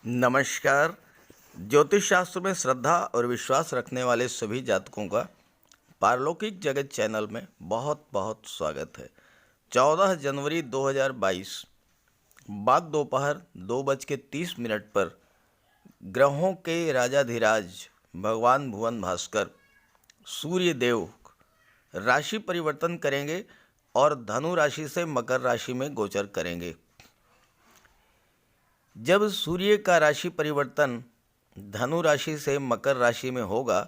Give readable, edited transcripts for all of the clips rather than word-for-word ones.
नमस्कार। ज्योतिष शास्त्र में श्रद्धा और विश्वास रखने वाले सभी जातकों का पारलौकिक जगत चैनल में बहुत बहुत स्वागत है। 14 जनवरी 2022 बाद दोपहर 2:30 पर ग्रहों के राजाधिराज भगवान भुवन भास्कर सूर्य देव राशि परिवर्तन करेंगे और धनु राशि से मकर राशि में गोचर करेंगे। जब सूर्य का राशि परिवर्तन धनु राशि से मकर राशि में होगा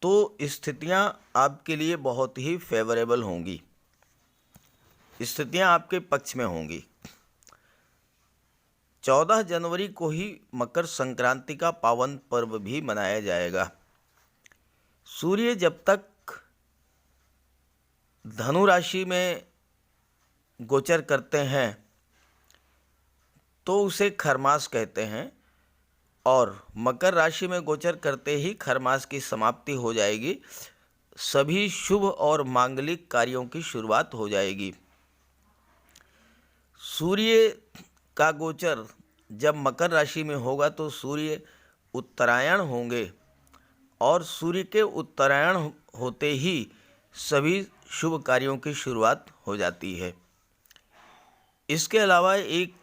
तो स्थितियां आपके लिए बहुत ही फेवरेबल होंगी, स्थितियां आपके पक्ष में होंगी। 14 जनवरी को ही मकर संक्रांति का पावन पर्व भी मनाया जाएगा। सूर्य जब तक धनु राशि में गोचर करते हैं तो उसे खरमास कहते हैं और मकर राशि में गोचर करते ही खरमास की समाप्ति हो जाएगी, सभी शुभ और मांगलिक कार्यों की शुरुआत हो जाएगी। सूर्य का गोचर जब मकर राशि में होगा तो सूर्य उत्तरायण होंगे और सूर्य के उत्तरायण होते ही सभी शुभ कार्यों की शुरुआत हो जाती है। इसके अलावा एक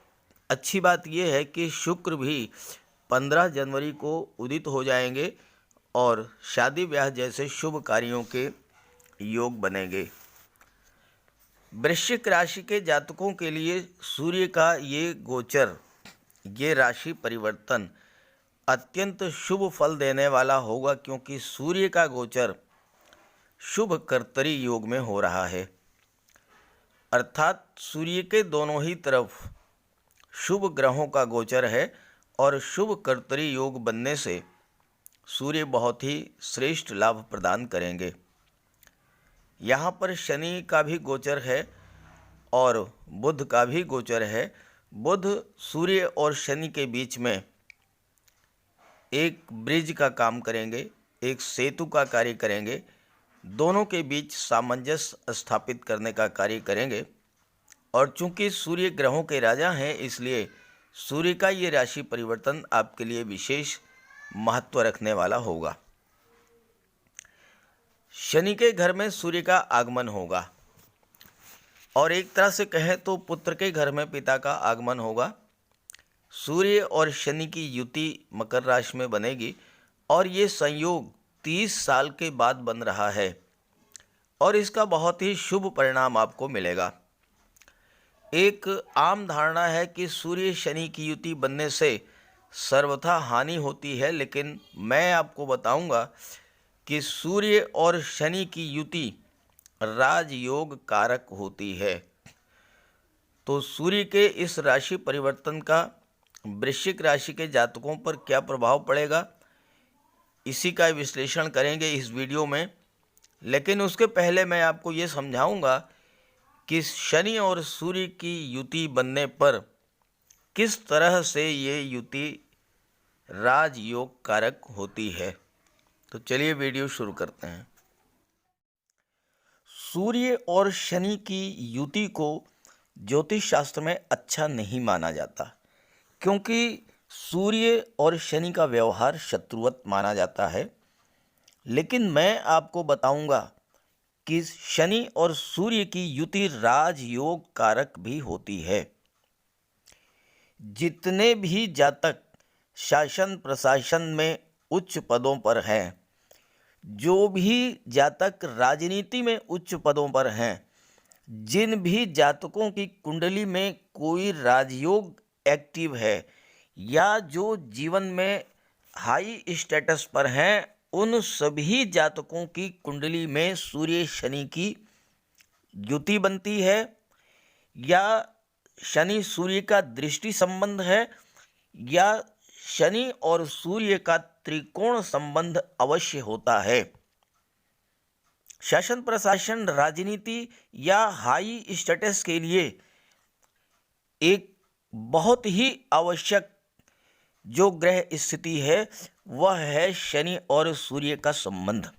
अच्छी बात यह है कि शुक्र भी 15 जनवरी को उदित हो जाएंगे और शादी ब्याह जैसे शुभ कार्यों के योग बनेंगे। वृश्चिक राशि के जातकों के लिए सूर्य का ये गोचर, ये राशि परिवर्तन अत्यंत शुभ फल देने वाला होगा, क्योंकि सूर्य का गोचर शुभ कर्तरी योग में हो रहा है। अर्थात सूर्य के दोनों ही तरफ शुभ ग्रहों का गोचर है और शुभ कर्तरी योग बनने से सूर्य बहुत ही श्रेष्ठ लाभ प्रदान करेंगे। यहाँ पर शनि का भी गोचर है और बुध का भी गोचर है। बुध सूर्य और शनि के बीच में एक ब्रिज का काम करेंगे, एक सेतु का कार्य करेंगे, दोनों के बीच सामंजस्य स्थापित करने का कार्य करेंगे। और चूंकि सूर्य ग्रहों के राजा हैं, इसलिए सूर्य का ये राशि परिवर्तन आपके लिए विशेष महत्व रखने वाला होगा। शनि के घर में सूर्य का आगमन होगा और एक तरह से कहें तो पुत्र के घर में पिता का आगमन होगा। सूर्य और शनि की युति मकर राशि में बनेगी और ये संयोग 30 साल के बाद बन रहा है और इसका बहुत ही शुभ परिणाम आपको मिलेगा। एक आम धारणा है कि सूर्य शनि की युति बनने से सर्वथा हानि होती है, लेकिन मैं आपको बताऊंगा कि सूर्य और शनि की युति राजयोग कारक होती है। तो सूर्य के इस राशि परिवर्तन का वृश्चिक राशि के जातकों पर क्या प्रभाव पड़ेगा, इसी का विश्लेषण करेंगे इस वीडियो में। लेकिन उसके पहले मैं आपको ये समझाऊंगा कि शनि और सूर्य की युति बनने पर किस तरह से ये युति राजयोग कारक होती है। तो चलिए वीडियो शुरू करते हैं। सूर्य और शनि की युति को ज्योतिष शास्त्र में अच्छा नहीं माना जाता, क्योंकि सूर्य और शनि का व्यवहार शत्रुवत माना जाता है। लेकिन मैं आपको बताऊंगा कि शनि और सूर्य की युति राजयोग कारक भी होती है। जितने भी जातक शासन प्रशासन में उच्च पदों पर हैं, जो भी जातक राजनीति में उच्च पदों पर हैं, जिन भी जातकों की कुंडली में कोई राजयोग एक्टिव है या जो जीवन में हाई स्टेटस पर हैं, उन सभी जातकों की कुंडली में सूर्य शनि की युति बनती है या शनि सूर्य का दृष्टि संबंध है या शनि और सूर्य का त्रिकोण संबंध अवश्य होता है। शासन प्रशासन, राजनीति या हाई स्टेटस के लिए एक बहुत ही आवश्यक जो ग्रह स्थिति है वह है शनि और सूर्य का संबंध।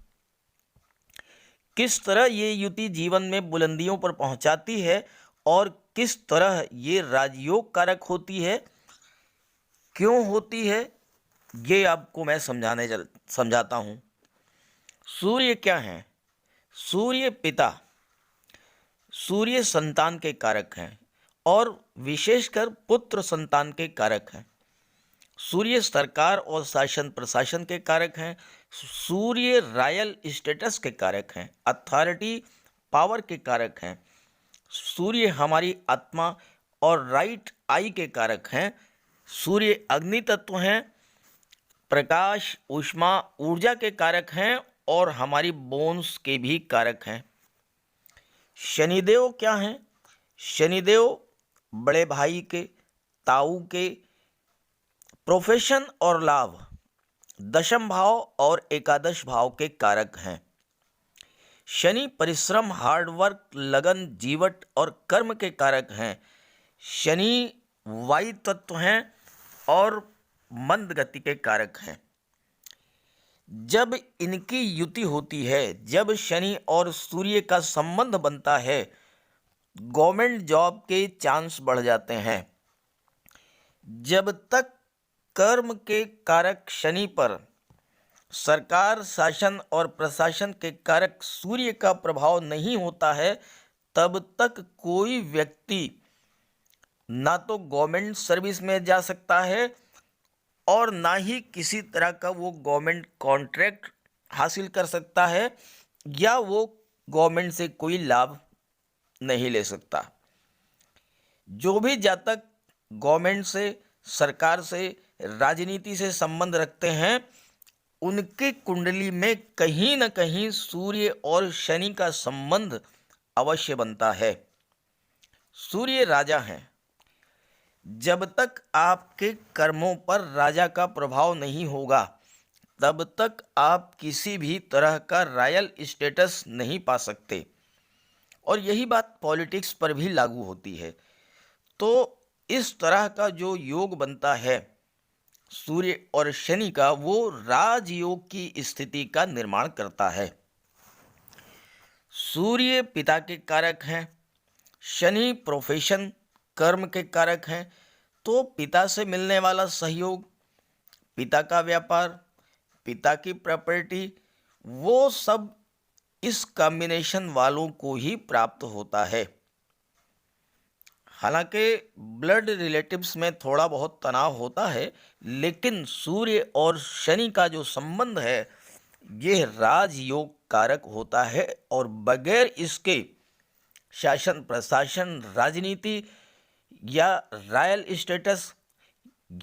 किस तरह ये युति जीवन में बुलंदियों पर पहुंचाती है और किस तरह ये राजयोग कारक होती है, क्यों होती है ये आपको मैं समझाता हूँ। सूर्य क्या है? सूर्य पिता, सूर्य संतान के कारक हैं और विशेषकर पुत्र संतान के कारक हैं। सूर्य सरकार और शासन प्रशासन के कारक हैं। सूर्य रॉयल स्टेटस के कारक हैं, अथॉरिटी पावर के कारक हैं। सूर्य हमारी आत्मा और राइट आई के कारक हैं। सूर्य अग्नि तत्व हैं, प्रकाश ऊष्मा ऊर्जा के कारक हैं और हमारी बोन्स के भी कारक हैं। शनिदेव क्या हैं? शनिदेव बड़े भाई के, ताऊ के, प्रोफेशन और लाभ, दशम भाव और एकादश भाव के कारक हैं। शनि परिश्रम, हार्डवर्क, लगन, जीवट और कर्म के कारक हैं। शनि वायु तत्व हैं और मंद गति के कारक हैं। जब इनकी युति होती है, जब शनि और सूर्य का संबंध बनता है, गवर्नमेंट जॉब के चांस बढ़ जाते हैं। जब तक कर्म के कारक शनि पर सरकार, शासन और प्रशासन के कारक सूर्य का प्रभाव नहीं होता है, तब तक कोई व्यक्ति ना तो गवर्नमेंट सर्विस में जा सकता है और ना ही किसी तरह का वो गवर्नमेंट कॉन्ट्रैक्ट हासिल कर सकता है या वो गवर्नमेंट से कोई लाभ नहीं ले सकता। जो भी जातक गवर्नमेंट से, सरकार से, राजनीति से संबंध रखते हैं, उनकी कुंडली में कहीं न कहीं सूर्य और शनि का संबंध अवश्य बनता है। सूर्य राजा हैं। जब तक आपके कर्मों पर राजा का प्रभाव नहीं होगा, तब तक आप किसी भी तरह का रॉयल स्टेटस नहीं पा सकते। और यही बात पॉलिटिक्स पर भी लागू होती है। तो इस तरह का जो योग बनता है सूर्य और शनि का, वो राजयोग की स्थिति का निर्माण करता है। सूर्य पिता के कारक हैं, शनि प्रोफेशन कर्म के कारक हैं। तो पिता से मिलने वाला सहयोग, पिता का व्यापार, पिता की प्रॉपर्टी, वो सब इस कॉम्बिनेशन वालों को ही प्राप्त होता है। हालांकि ब्लड रिलेटिव्स में थोड़ा बहुत तनाव होता है, लेकिन सूर्य और शनि का जो संबंध है ये राजयोग कारक होता है और बगैर इसके शासन प्रशासन, राजनीति या रॉयल स्टेटस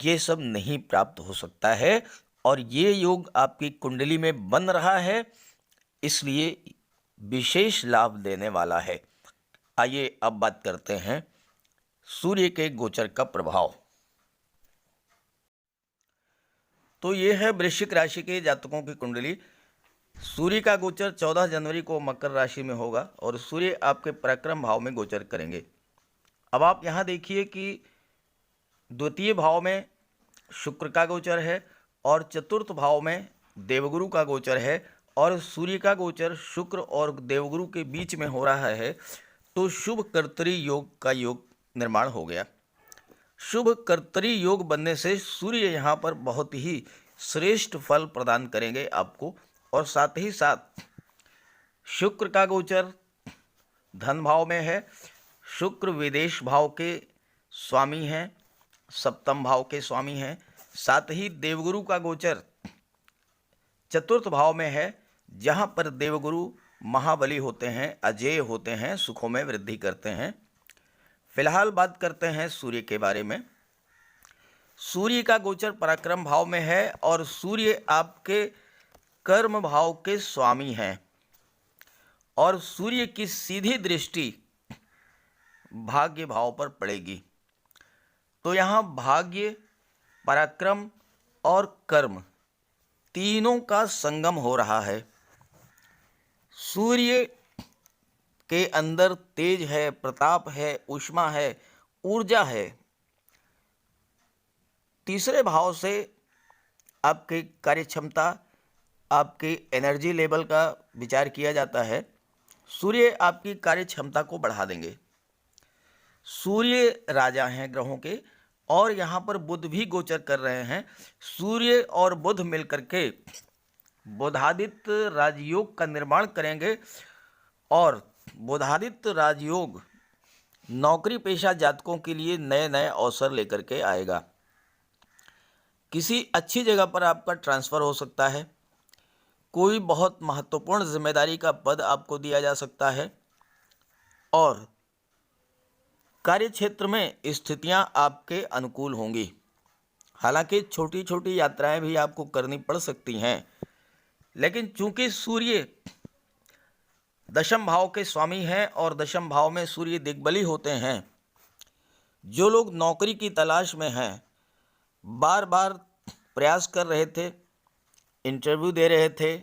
ये सब नहीं प्राप्त हो सकता है। और ये योग आपकी कुंडली में बन रहा है, इसलिए विशेष लाभ देने वाला है। आइए अब बात करते हैं सूर्य के गोचर का प्रभाव। तो ये है वृश्चिक राशि के जातकों की कुंडली। सूर्य का गोचर 14 जनवरी को मकर राशि में होगा और सूर्य आपके पराक्रम भाव में गोचर करेंगे। अब आप यहाँ देखिए कि द्वितीय भाव में शुक्र का गोचर है और चतुर्थ भाव में देवगुरु का गोचर है और सूर्य का गोचर शुक्र और देवगुरु के बीच में हो रहा है। तो शुभ कर्तरी योग का योग निर्माण हो गया। शुभ कर्तरी योग बनने से सूर्य यहाँ पर बहुत ही श्रेष्ठ फल प्रदान करेंगे आपको। और साथ ही साथ शुक्र का गोचर धन भाव में है। शुक्र विदेश भाव के स्वामी हैं, सप्तम भाव के स्वामी हैं। साथ ही देवगुरु का गोचर चतुर्थ भाव में है, जहाँ पर देवगुरु महाबली होते हैं, अजेय होते हैं, सुखों में वृद्धि करते हैं। फिलहाल बात करते हैं सूर्य के बारे में। सूर्य का गोचर पराक्रम भाव में है और सूर्य आपके कर्म भाव के स्वामी हैं और सूर्य की सीधी दृष्टि भाग्य भाव पर पड़ेगी। तो यहाँ भाग्य, पराक्रम और कर्म तीनों का संगम हो रहा है। सूर्य के अंदर तेज है, प्रताप है, ऊष्मा है, ऊर्जा है। तीसरे भाव से आपके कार्य क्षमता, आपके एनर्जी लेवल का विचार किया जाता है। सूर्य आपकी कार्य क्षमता को बढ़ा देंगे। सूर्य राजा हैं ग्रहों के और यहाँ पर बुध भी गोचर कर रहे हैं। सूर्य और बुध मिलकर के बुधादित्य राजयोग का निर्माण करेंगे और बुधादित्य राजयोग नौकरी पेशा जातकों के लिए नए नए अवसर लेकर के आएगा। किसी अच्छी जगह पर आपका ट्रांसफ़र हो सकता है, कोई बहुत महत्वपूर्ण जिम्मेदारी का पद आपको दिया जा सकता है और कार्य क्षेत्र में स्थितियां आपके अनुकूल होंगी। हालांकि छोटी छोटी यात्राएं भी आपको करनी पड़ सकती हैं, लेकिन चूंकि सूर्य दशम भाव के स्वामी हैं और दशम भाव में सूर्य दिग्बली होते हैं, जो लोग नौकरी की तलाश में हैं, बार बार प्रयास कर रहे थे, इंटरव्यू दे रहे थे,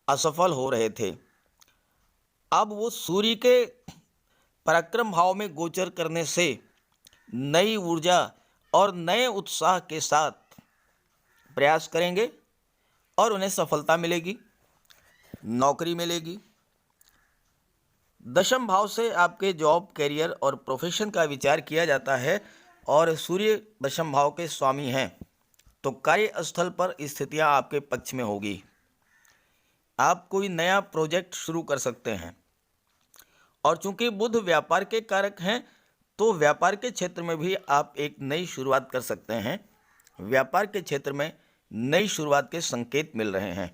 असफल हो रहे थे, अब वो सूर्य के पराक्रम भाव में गोचर करने से नई ऊर्जा और नए उत्साह के साथ प्रयास करेंगे और उन्हें सफलता मिलेगी, नौकरी मिलेगी। दशम भाव से आपके जॉब, करियर और प्रोफेशन का विचार किया जाता है और सूर्य दशम भाव के स्वामी हैं, तो कार्यस्थल पर स्थितियां आपके पक्ष में होगी। आप कोई नया प्रोजेक्ट शुरू कर सकते हैं और चूंकि बुध व्यापार के कारक हैं, तो व्यापार के क्षेत्र में भी आप एक नई शुरुआत कर सकते हैं। व्यापार के क्षेत्र में नई शुरुआत के संकेत मिल रहे हैं।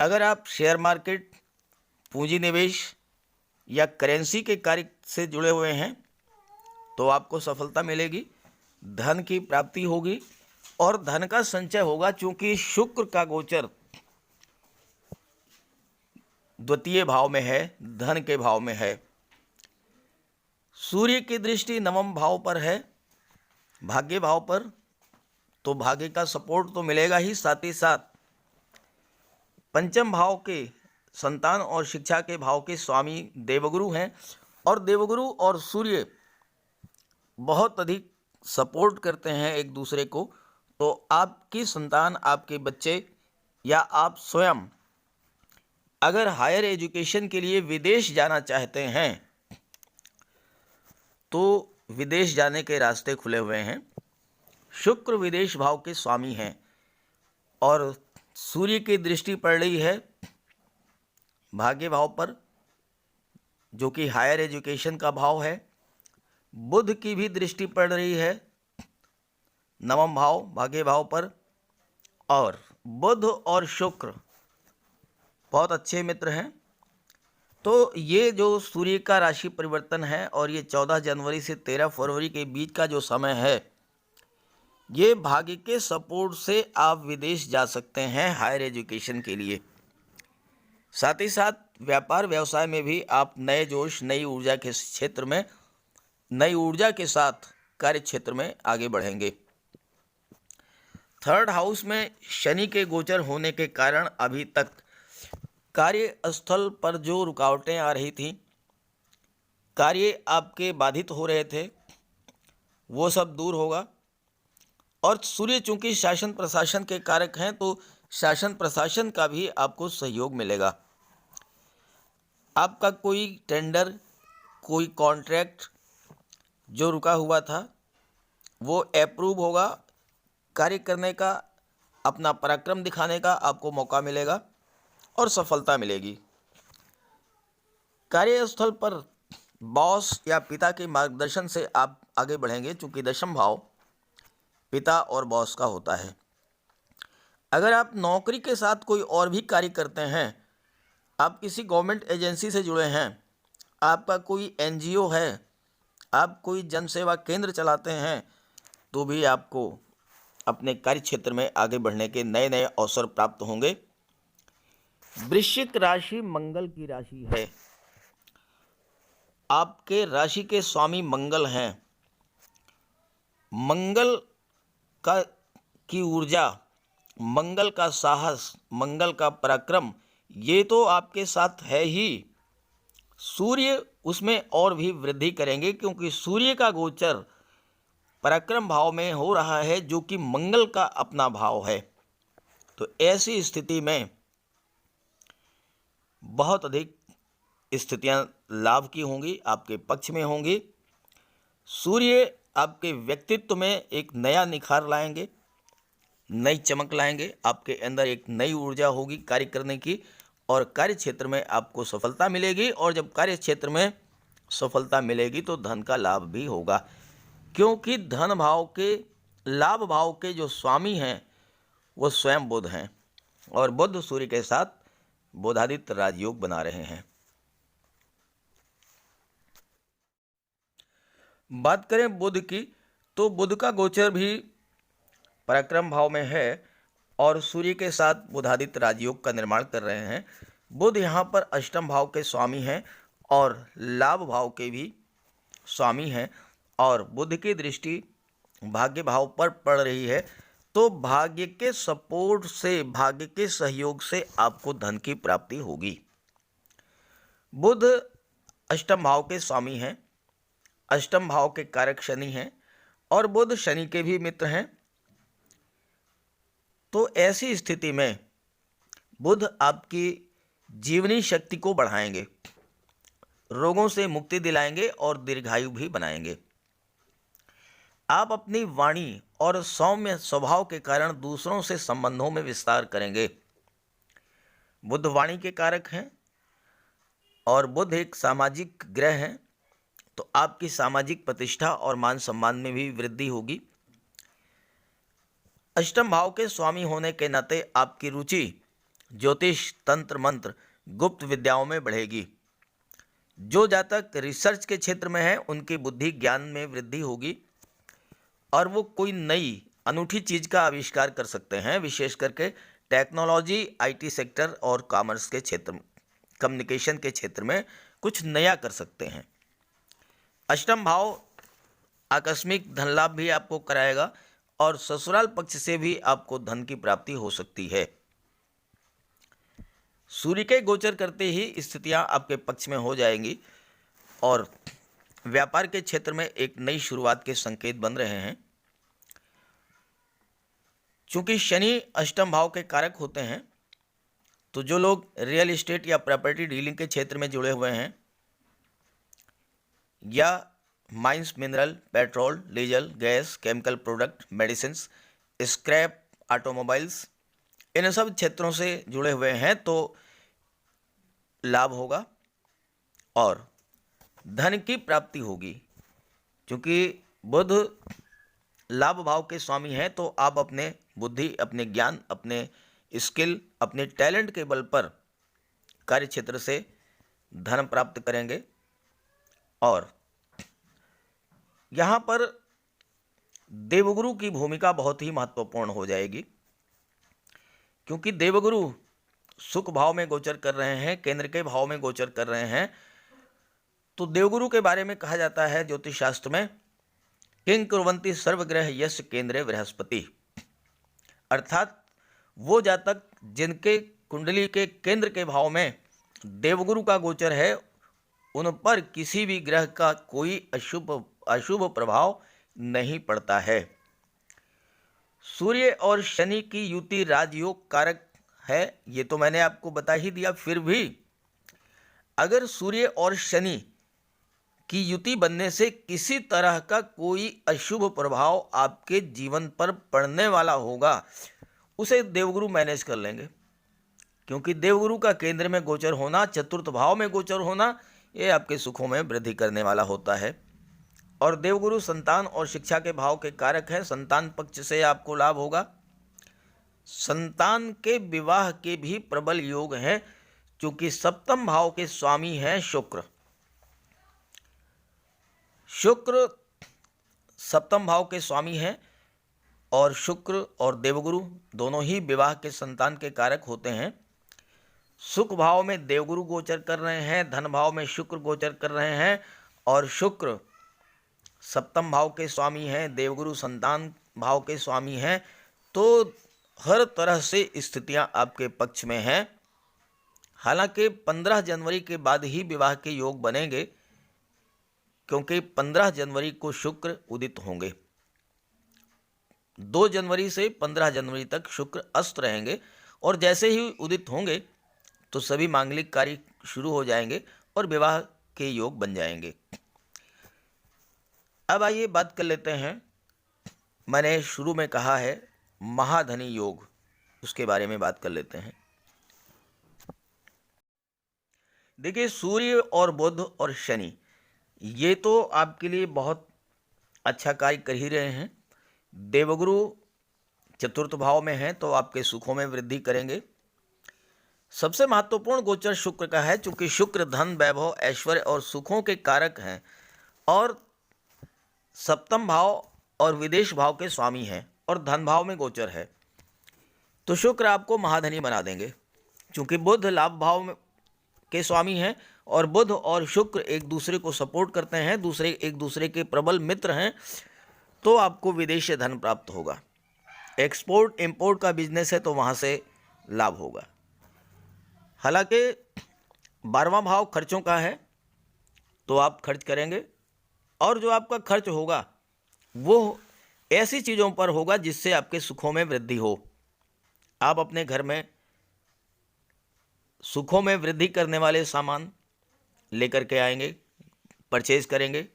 अगर आप शेयर मार्केट, पूंजी निवेश या करेंसी के कार्य से जुड़े हुए हैं, तो आपको सफलता मिलेगी, धन की प्राप्ति होगी और धन का संचय होगा। चूंकि शुक्र का गोचर द्वितीय भाव में है, धन के भाव में है, सूर्य की दृष्टि नवम भाव पर है, भाग्य भाव पर, तो भाग्य का सपोर्ट तो मिलेगा ही, साथ ही साथ पंचम भाव के संतान और शिक्षा के भाव के स्वामी देवगुरु हैं और देवगुरु और सूर्य बहुत अधिक सपोर्ट करते हैं एक दूसरे को। तो आपकी संतान, आपके बच्चे या आप स्वयं अगर हायर एजुकेशन के लिए विदेश जाना चाहते हैं, तो विदेश जाने के रास्ते खुले हुए हैं। शुक्र विदेश भाव के स्वामी हैं और सूर्य की दृष्टि पड़ रही है भाग्य भाव पर, जो कि हायर एजुकेशन का भाव है। बुध की भी दृष्टि पड़ रही है नवम भाव, भाग्य भाव पर, और बुध और शुक्र बहुत अच्छे मित्र हैं। तो ये जो सूर्य का राशि परिवर्तन है और ये 14 जनवरी से 13 फरवरी के बीच का जो समय है, ये भाग्य के सपोर्ट से आप विदेश जा सकते हैं हायर एजुकेशन के लिए। साथ ही साथ व्यापार व्यवसाय में भी आप नए जोश, नई ऊर्जा के क्षेत्र में, नई ऊर्जा के साथ कार्य क्षेत्र में आगे बढ़ेंगे। थर्ड हाउस में शनि के गोचर होने के कारण अभी तक कार्यस्थल पर जो रुकावटें आ रही थी, कार्य आपके बाधित हो रहे थे, वो सब दूर होगा। और सूर्य चूंकि शासन प्रशासन के कारक हैं, तो शासन प्रशासन का भी आपको सहयोग मिलेगा। आपका कोई टेंडर, कोई कॉन्ट्रैक्ट जो रुका हुआ था, वो अप्रूव होगा। कार्य करने का, अपना पराक्रम दिखाने का आपको मौका मिलेगा और सफलता मिलेगी। कार्यस्थल पर बॉस या पिता के मार्गदर्शन से आप आगे बढ़ेंगे, चूंकि दशम भाव पिता और बॉस का होता है। अगर आप नौकरी के साथ कोई और भी कार्य करते हैं, आप किसी गवर्नमेंट एजेंसी से जुड़े हैं, आपका कोई एनजीओ है, आप कोई जन सेवा केंद्र चलाते हैं, तो भी आपको अपने कार्य क्षेत्र में आगे बढ़ने के नए नए अवसर प्राप्त होंगे। वृश्चिक राशि मंगल की राशि है। आपके राशि के स्वामी मंगल हैं। मंगल का की ऊर्जा, मंगल का साहस, मंगल का पराक्रम, ये तो आपके साथ है ही। सूर्य उसमें और भी वृद्धि करेंगे, क्योंकि सूर्य का गोचर पराक्रम भाव में हो रहा है, जो कि मंगल का अपना भाव है। तो ऐसी स्थिति में बहुत अधिक स्थितियां लाभ की होंगी, आपके पक्ष में होंगी। सूर्य आपके व्यक्तित्व में एक नया निखार लाएंगे, नई चमक लाएंगे। आपके अंदर एक नई ऊर्जा होगी कार्य करने की और कार्य क्षेत्र में आपको सफलता मिलेगी। और जब कार्य क्षेत्र में सफलता मिलेगी तो धन का लाभ भी होगा, क्योंकि धन भाव के, लाभ भाव के जो स्वामी हैं वो स्वयं बुध हैं और बुध सूर्य के साथ बुधादित्य राजयोग बना रहे हैं। बात करें बुध की, तो बुध का गोचर भी पराक्रम भाव में है और सूर्य के साथ बुधादित्य राजयोग का निर्माण कर रहे हैं। बुध यहाँ पर अष्टम भाव के स्वामी हैं और लाभ भाव के भी स्वामी हैं और बुध की दृष्टि भाग्य भाव पर पड़ रही है। तो भाग्य के सपोर्ट से, भाग्य के सहयोग से आपको धन की प्राप्ति होगी। बुध अष्टम भाव के स्वामी हैं, अष्टम भाव के कारक शनि हैं और बुध शनि के भी मित्र हैं। तो ऐसी स्थिति में बुध आपकी जीवनी शक्ति को बढ़ाएंगे, रोगों से मुक्ति दिलाएंगे और दीर्घायु भी बनाएंगे। आप अपनी वाणी और सौम्य स्वभाव के कारण दूसरों से संबंधों में विस्तार करेंगे। बुध वाणी के कारक हैं और बुध एक सामाजिक ग्रह हैं, तो आपकी सामाजिक प्रतिष्ठा और मान सम्मान में भी वृद्धि होगी। अष्टम भाव के स्वामी होने के नाते आपकी रुचि ज्योतिष, तंत्र, मंत्र, गुप्त विद्याओं में बढ़ेगी। जो जातक रिसर्च के क्षेत्र में है उनकी बुद्धि ज्ञान में वृद्धि होगी और वो कोई नई अनूठी चीज़ का आविष्कार कर सकते हैं, विशेष करके टेक्नोलॉजी, आईटी सेक्टर और कॉमर्स के क्षेत्र में, कम्युनिकेशन के क्षेत्र में कुछ नया कर सकते हैं। अष्टम भाव आकस्मिक धन लाभ भी आपको कराएगा और ससुराल पक्ष से भी आपको धन की प्राप्ति हो सकती है। सूर्य के गोचर करते ही स्थितियां आपके पक्ष में हो जाएंगी और व्यापार के क्षेत्र में एक नई शुरुआत के संकेत बन रहे हैं। चूंकि शनि अष्टम भाव के कारक होते हैं, तो जो लोग रियल एस्टेट या प्रॉपर्टी डीलिंग के क्षेत्र में जुड़े हुए हैं या mines, mineral, petrol, diesel, gas, chemical product, medicines, scrap, automobiles, इन सब क्षेत्रों से जुड़े हुए हैं तो लाभ होगा और धन की प्राप्ति होगी। क्योंकि बुध लाभ भाव के स्वामी हैं तो आप अपने बुद्धि, अपने ज्ञान, अपने स्किल, अपने टैलेंट के बल पर कार्य क्षेत्र से धन प्राप्त करेंगे। और यहाँ पर देवगुरु की भूमिका बहुत ही महत्वपूर्ण हो जाएगी, क्योंकि देवगुरु सुख भाव में गोचर कर रहे हैं, केंद्र के भाव में गोचर कर रहे हैं। तो देवगुरु के बारे में कहा जाता है ज्योतिष शास्त्र में, किंग कुर्वन्ति सर्वग्रह यस्य केंद्रे बृहस्पति, अर्थात वो जातक जिनके कुंडली के केंद्र के भाव में देवगुरु का गोचर है, उन पर किसी भी ग्रह का कोई अशुभ प्रभाव नहीं पड़ता है। सूर्य और शनि की युति राजयोग कारक है, ये तो मैंने आपको बता ही दिया। फिर भी अगर सूर्य और शनि की युति बनने से किसी तरह का कोई अशुभ प्रभाव आपके जीवन पर पड़ने वाला होगा, उसे देवगुरु मैनेज कर लेंगे। क्योंकि देवगुरु का केंद्र में गोचर होना, चतुर्थ भाव में गोचर होना, ये आपके सुखों में वृद्धि करने वाला होता है। और देवगुरु संतान और शिक्षा के भाव के कारक हैं। संतान पक्ष से आपको लाभ होगा। संतान के विवाह के भी प्रबल योग हैं, क्योंकि सप्तम भाव के स्वामी हैं शुक्र। शुक्र सप्तम भाव के स्वामी हैं और शुक्र और देवगुरु दोनों ही विवाह के संतान के कारक होते हैं। सुख भाव में देवगुरु गोचर कर रहे हैं, धन भाव में शुक्र गोचर कर रहे हैं और शुक्र सप्तम भाव के स्वामी हैं, देवगुरु संतान भाव के स्वामी हैं। तो हर तरह से स्थितियां आपके पक्ष में हैं। हालांकि 15 जनवरी के बाद ही विवाह के योग बनेंगे, क्योंकि 15 जनवरी को शुक्र उदित होंगे। 2 जनवरी से 15 जनवरी तक शुक्र अस्त रहेंगे और जैसे ही उदित होंगे तो सभी मांगलिक कार्य शुरू हो जाएंगे और विवाह के योग बन जाएंगे। अब आइए बात कर लेते हैं, मैंने शुरू में कहा है महाधनी योग, उसके बारे में बात कर लेते हैं। देखिए, सूर्य और बुध और शनि ये तो आपके लिए बहुत अच्छा कार्य कर ही रहे हैं। देवगुरु चतुर्थ भाव में हैं तो आपके सुखों में वृद्धि करेंगे। सबसे महत्वपूर्ण गोचर शुक्र का है, चूंकि शुक्र धन, वैभव, ऐश्वर्य और सुखों के कारक हैं और सप्तम भाव और विदेश भाव के स्वामी हैं और धन भाव में गोचर है, तो शुक्र आपको महाधनी बना देंगे। चूंकि बुध लाभ भाव के स्वामी हैं और बुध और शुक्र एक दूसरे को सपोर्ट करते हैं, एक दूसरे के प्रबल मित्र हैं, तो आपको विदेश से धन प्राप्त होगा। एक्सपोर्ट इंपोर्ट का बिजनेस है तो वहाँ से लाभ होगा। हालांकि 12वां भाव खर्चों का है तो आप खर्च करेंगे और जो आपका खर्च होगा वो ऐसी चीज़ों पर होगा जिससे आपके सुखों में वृद्धि हो। आप अपने घर में सुखों में वृद्धि करने वाले सामान लेकर के आएंगे, परचेज करेंगे।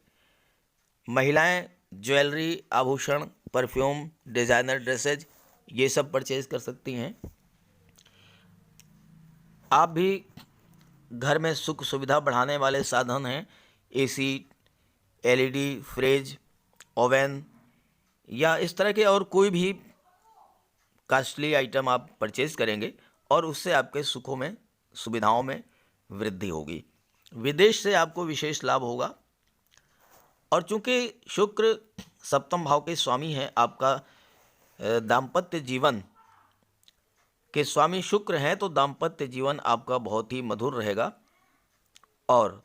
महिलाएं ज्वेलरी, आभूषण, परफ्यूम, डिज़ाइनर ड्रेसेज ये सब परचेज कर सकती हैं। आप भी घर में सुख सुविधा बढ़ाने वाले साधन हैं, एसी, एलईडी, फ्रिज, ओवन या इस तरह के और कोई भी कॉस्टली आइटम आप परचेज करेंगे और उससे आपके सुखों में, सुविधाओं में वृद्धि होगी। विदेश से आपको विशेष लाभ होगा। और चूंकि शुक्र सप्तम भाव के स्वामी हैं, आपका दाम्पत्य जीवन के स्वामी शुक्र हैं, तो दाम्पत्य जीवन आपका बहुत ही मधुर रहेगा। और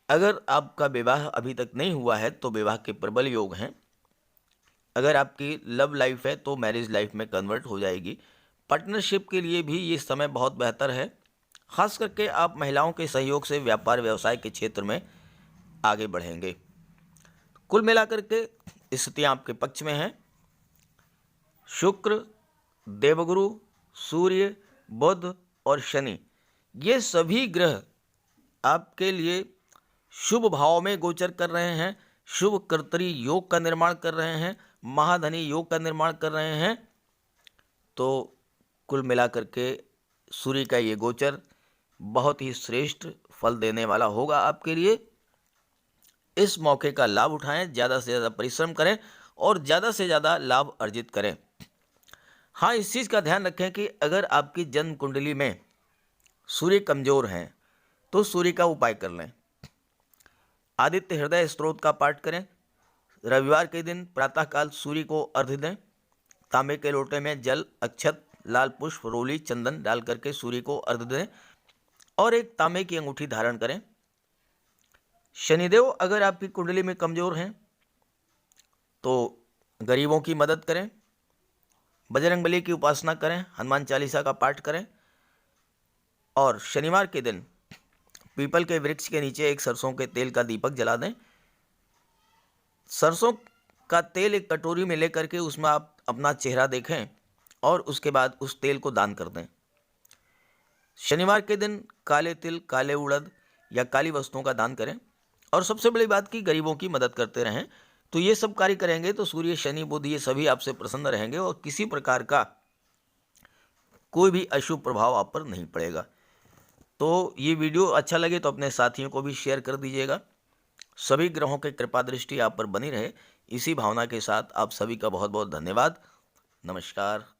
अगर आपका विवाह अभी तक नहीं हुआ है तो विवाह के प्रबल योग हैं। अगर आपकी लव लाइफ है तो मैरिज लाइफ में कन्वर्ट हो जाएगी। पार्टनरशिप के लिए भी ये समय बहुत बेहतर है। खास करके आप महिलाओं के सहयोग से व्यापार व्यवसाय के क्षेत्र में आगे बढ़ेंगे। कुल मिलाकर के स्थितियाँ आपके पक्ष में हैं। शुक्र, देवगुरु, सूर्य, बुध और शनि ये सभी ग्रह आपके लिए शुभ भाव में गोचर कर रहे हैं, शुभ कर्तरी योग का निर्माण कर रहे हैं, महाधनी योग का निर्माण कर रहे हैं। तो कुल मिलाकर के सूर्य का ये गोचर बहुत ही श्रेष्ठ फल देने वाला होगा आपके लिए। इस मौके का लाभ उठाएं, ज़्यादा से ज़्यादा परिश्रम करें और ज़्यादा से ज़्यादा लाभ अर्जित करें। हाँ, इस चीज़ का ध्यान रखें कि अगर आपकी जन्म कुंडली में सूर्य कमज़ोर हैं तो सूर्य का उपाय कर लें। आदित्य हृदय स्तोत्र का पाठ करें। रविवार के दिन प्रातःकाल सूर्य को अर्घ्य दें। तांबे के लोटे में जल, अक्षत, लाल पुष्प, रोली, चंदन डाल करके सूर्य को अर्घ्य दें और एक तांबे की अंगूठी धारण करें। शनिदेव अगर आपकी कुंडली में कमज़ोर हैं तो गरीबों की मदद करें, बजरंगबली की उपासना करें, हनुमान चालीसा का पाठ करें और शनिवार के दिन पीपल के वृक्ष के नीचे एक सरसों के तेल का दीपक जला दें। सरसों का तेल एक कटोरी में लेकर के उसमें आप अपना चेहरा देखें और उसके बाद उस तेल को दान कर दें। शनिवार के दिन काले तिल, काले उड़द या काली वस्तुओं का दान करें और सबसे बड़ी बात की गरीबों की मदद करते रहें। तो ये सब कार्य करेंगे तो सूर्य, शनि, बुध ये सभी आपसे प्रसन्न रहेंगे और किसी प्रकार का कोई भी अशुभ प्रभाव आप पर नहीं पड़ेगा। तो ये वीडियो अच्छा लगे तो अपने साथियों को भी शेयर कर दीजिएगा। सभी ग्रहों की कृपा दृष्टि आप पर बनी रहे, इसी भावना के साथ आप सभी का बहुत बहुत धन्यवाद। नमस्कार।